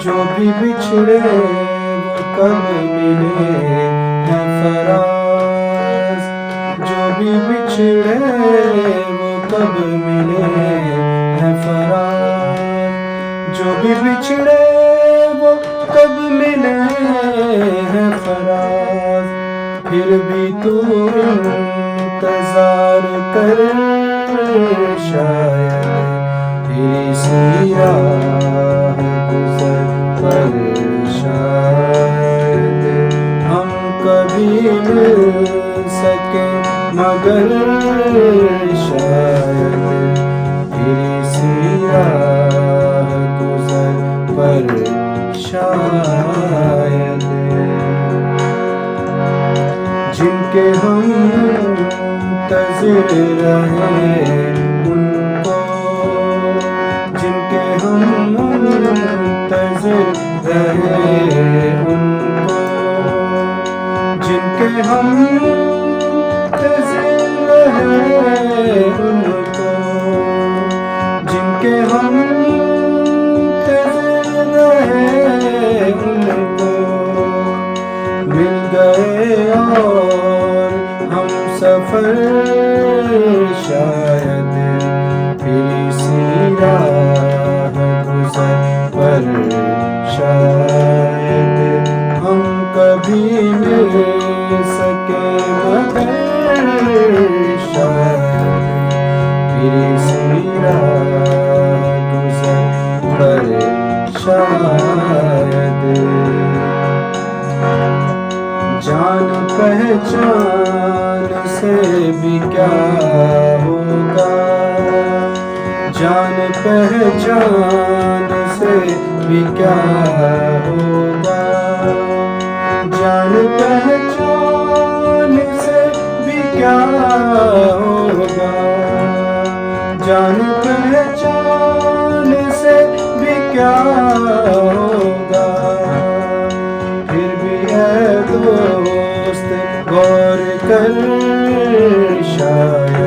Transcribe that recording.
جو بھی بچھڑے وہ کب ملے ہیں فراز، جو بھی بچھڑے وہ کب ملے ہیں فراز، جو بھی بچھڑے وہ کب ملے ہیں فراز، پھر بھی تو انتظار کر شاید تیری سی راہ گزر پر شاید ہم کبھی مل سکے، مگر شاید تیری سی راہ گزر پر شاید جن کے ہم منتظر رہے ان کو، جن کے ہم منتظر رہے ان کو، جن کے ہم منتظر رہے ان کو، جن کے ہم منتظر رہے ان کو مل گئے اور ہم سفر شاید تیری سی راہ گزر پر شاید ہم کبھی مل سکے، مگر شاید تیری سی راہ گزر پر شاید جان پہچان سے بھی کیا ہوگا، جان پہچان سے بھی کیا ہوگا، جان پہچان سے بھی کیا ہوگا، جان پہچان سے بھی کیا ہوگا، پھر بھی اے دوست غور کر شاید